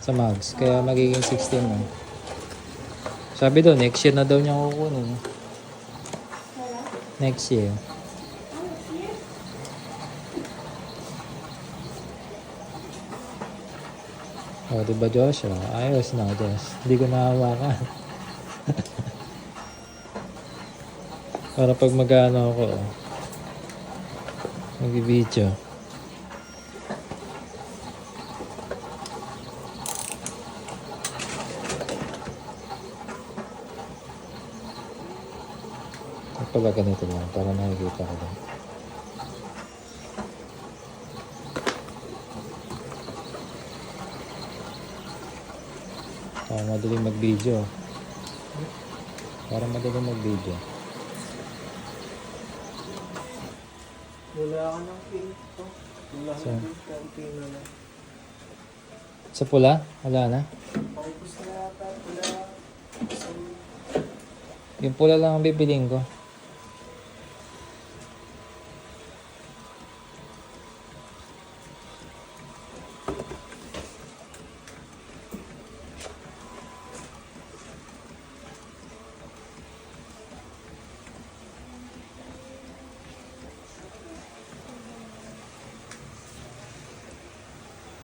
Sa mags. Kaya magiging 16 na. Sabi daw, next year na daw niya kukunin. Next year. O, diba Joshua? Ayos na, Josh. Hindi ko nahawakan. Para pag mag-ano ako, mag-video. Pala ganito lang, para nakikita ko lang. Para madaling mag-video. Para madaling mag-video. Wala ka ng pink to. Wala ka ng pink na lang. Sa pula? Wala na? Paubos na yata. Wala. Yung pula lang ang bibiling ko.